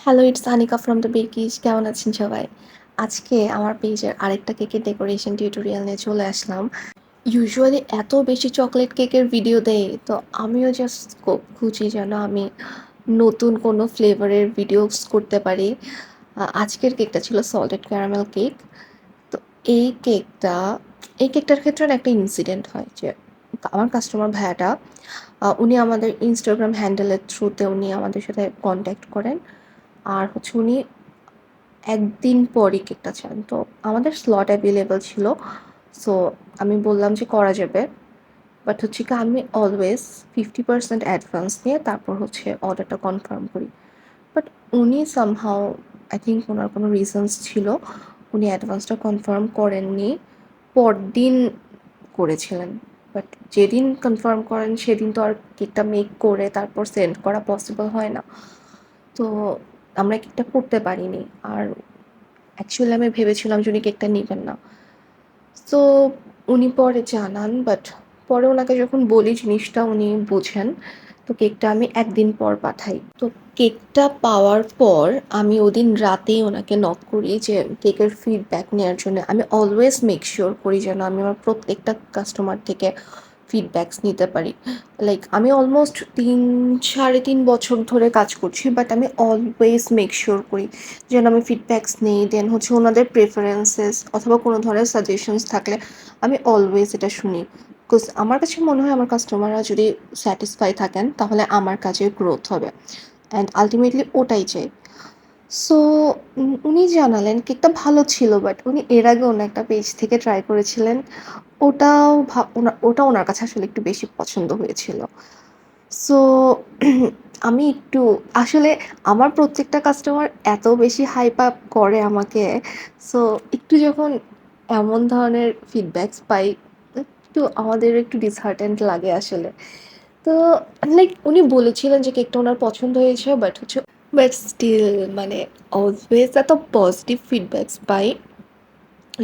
Hello, it's Anika from the Bakeys. কেমন আছেন সবাই? আজকে আমার পেজের আরেকটা কেকের ডেকোরেশন টিউটোরিয়াল নিয়ে চলে আসলাম। ইউজুয়ালি এত বেশি চকলেট কেকের ভিডিও দেয়, তো আমিও জাস্ট খুঁজি যেন আমি নতুন কোনো ফ্লেভারের ভিডিওস করতে পারি। আজকের কেকটা ছিল সল্টেড ক্যারামেল কেক। তো এই কেকটা এই কেকটার ক্ষেত্রে না একটা ইনসিডেন্ট হয় যে আমার কাস্টমার ভাইয়াটা উনি আমাদের ইনস্টাগ্রাম হ্যান্ডেলের থ্রুতে উনি আমাদের সাথে কন্ট্যাক্ট করেন। আর হচ্ছে উনি একদিন পরই কেকটা চান। তো আমাদের স্লট অ্যাভেলেবল ছিল। সো আমি বললাম যে করা যাবে। বাট হচ্ছে কি আমি অলওয়েজ 50% অ্যাডভান্স নিয়ে তারপর হচ্ছে অর্ডারটা কনফার্ম করি। বাট উনি সামহাউ আই থিঙ্ক ওনার কোনো রিজনস ছিল। উনি অ্যাডভান্সটা কনফার্ম করেননি। পরদিন করেছিলেন। বাট যেদিন কনফার্ম করেন সেদিন তো আর কেকটা মেক করে তারপর সেন্ড করা পসিবল হয় না। তো আমরা কেকটা করতে পারিনি। আর অ্যাকচুয়ালি আমি ভেবেছিলাম যে উনি কেকটা নিবেন না। সো উনি পরে জানান, বাট পরে ওনাকে যখন বলি জিনিসটা উনি বুঝেন। তো কেকটা আমি একদিন পর পাঠাই। তো কেকটা পাওয়ার পর আমি ওদিন রাতেই ওনাকে নক করি যে কেকের ফিডব্যাক নেওয়ার জন্য। আমি অলওয়েজ মেক শিওর করি যেন আমি আমার প্রত্যেকটা কাস্টমার থেকে ফিডব্যাকস নিতে পারি। লাইক আমি অলমোস্ট 3-3.5 বছর ধরে কাজ করছি, বাট আমি অলওয়েজ মেক শিওর করি যেন আমি ফিডব্যাকস নিই। দেন হচ্ছে ওনাদের প্রেফারেন্সেস অথবা কোনো ধরনের সাজেশনস থাকলে আমি অলওয়েজ এটা শুনি। বিকজ আমার কাছে মনে হয় আমার কাস্টমাররা যদি স্যাটিসফাই থাকেন তাহলে আমার কাজের গ্রোথ হবে, অ্যান্ড আলটিমেটলি ওটাই চাই। সো উনি জানালেন কেকটা ভালো ছিল, বাট উনি এর আগে অন্য একটা পেজ থেকে ট্রাই করেছিলেন। ওটা ওনার কাছে আসলে একটু বেশি পছন্দ হয়েছিল। সো আমি একটু আসলে আমার প্রত্যেকটা কাস্টমার এত বেশি হাইপ আপ করে আমাকে। সো একটু যখন এমন ধরনের ফিডব্যাকস পাই, একটু আমাদের একটু ডিসহার্টেন্ড লাগে আসলে। তো লাইক উনি বলেছিলেন যে কেকটা ওনার পছন্দ হয়েছে, বাট স্টিল মানে অলওয়েজ এত পজিটিভ ফিডব্যাকস পাই।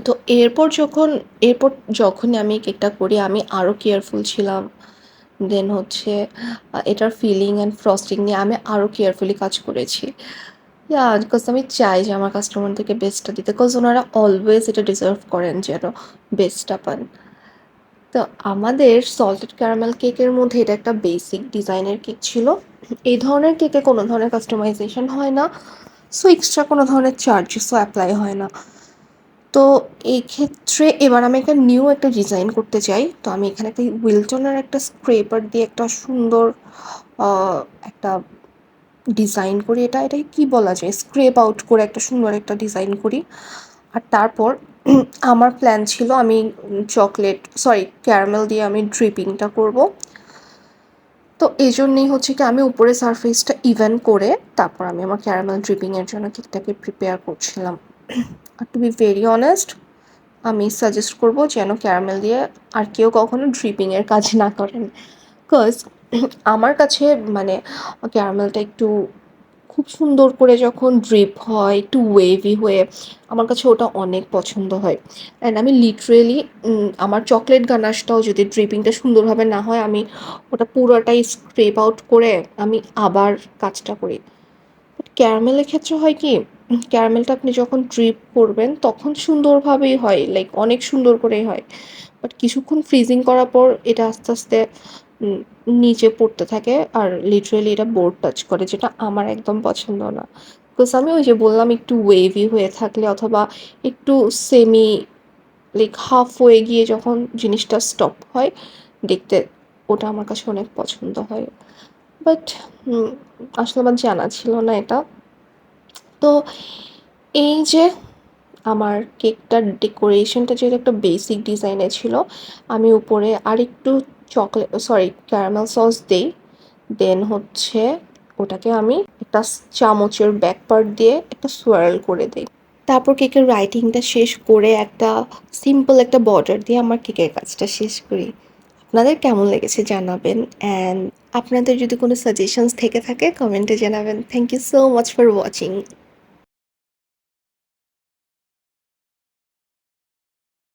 তো এরপর যখনই আমি কেকটা করি আমি আরও কেয়ারফুল ছিলাম। দেন হচ্ছে এটার ফিলিং অ্যান্ড ফ্রস্টিং নিয়ে আমি আরও কেয়ারফুলি কাজ করেছি। বিকজ আমি চাই যে আমার কাস্টমারদেরকে বেস্টটা দিতে, বিকজ ওনারা অলওয়েজ এটা ডিজার্ভ করেন যেন বেস্টটা পান। তো আমাদের সল্টেড ক্যারামেল কেকের মধ্যে এটা একটা বেসিক ডিজাইনের কেক ছিল। এই ধরনের কেকে কোনো ধরনের কাস্টমাইজেশন হয় না। সো এক্সট্রা কোনো ধরনের চার্জেসও অ্যাপ্লাই হয় না। তো এই ক্ষেত্রে এবার আমি একটা ডিজাইন করতে চাই। তো আমি এখানে একটা উইলটনের একটা স্ক্রেপার দিয়ে একটা সুন্দর একটা ডিজাইন করি। এটাকে কী বলা যায়, স্ক্রেপ আউট করে একটা সুন্দর একটা ডিজাইন করি। আর তারপর আমার প্ল্যান ছিল আমি ক্যারামেল দিয়ে আমি ড্রিপিংটা করব। তো এই জন্যেই হচ্ছে কি আমি উপরে সারফেসটা ইভেন করে তারপর আমি আমার ক্যারামেল ড্রিপিংয়ের জন্য কেকটাকে প্রিপেয়ার করছিলাম। আর টু বি ভেরি অনেস্ট, আমি সাজেস্ট করব যেন ক্যারামেল দিয়ে আর কেউ কখনো ড্রিপিংয়ের কাজ না করেন। বিকজ আমার কাছে মানে ক্যারামেলটা একটু খুব সুন্দর করে যখন ড্রিপ হয় একটু ওয়েভি হয়ে, আমার কাছে ওটা অনেক পছন্দ হয়। অ্যান্ড আমি লিটারেলি আমার চকলেট গানাশটাও যদি ড্রিপিংটা সুন্দরভাবে না হয় আমি ওটা পুরোটাই স্ক্রেপ আউট করে আমি আবার কাজটা করি। বাট ক্যারামেলের ক্ষেত্রে হয় কি, ক্যারামেলটা আপনি যখন ড্রিপ করবেন তখন সুন্দরভাবেই হয়, লাইক অনেক সুন্দর করেই হয়। বাট কিছুক্ষণ ফ্রিজিং করার পর এটা আস্তে আস্তে নিচে পড়তে থাকে আর লিটারেলি এটা বোর্ড টাচ করে, যেটা আমার একদম পছন্দ না। বিকজ আমি ওই যে বললাম একটু ওয়েভি হয়ে থাকলে অথবা একটু সেমি লাইক হাফ হয়ে গিয়ে যখন জিনিসটা স্টপ হয় দেখতে, ওটা আমার কাছে অনেক পছন্দ হয়। বাট আসলে আমার জানা ছিল না এটা। তো এই যে আমার কেকটার ডেকোরেশনটা যেহেতু একটা বেসিক ডিজাইনে ছিল, আমি উপরে আরেকটু ক্যারামেল সস দেই। দেন হচ্ছে ওটাকে আমি একটা চামচের ব্যাক পার্ট দিয়ে একটা সোয়ার্ল করে দেই। তারপর কেকের রাইটিংটা শেষ করে একটা সিম্পল একটা বর্ডার দিয়ে আমার কেকের কাজটা শেষ করি। আপনাদের কেমন লেগেছে জানাবেন, অ্যান্ড আপনাদের যদি কোনো সাজেশনস থেকে থাকে কমেন্টে জানাবেন। Thank you so much for watching.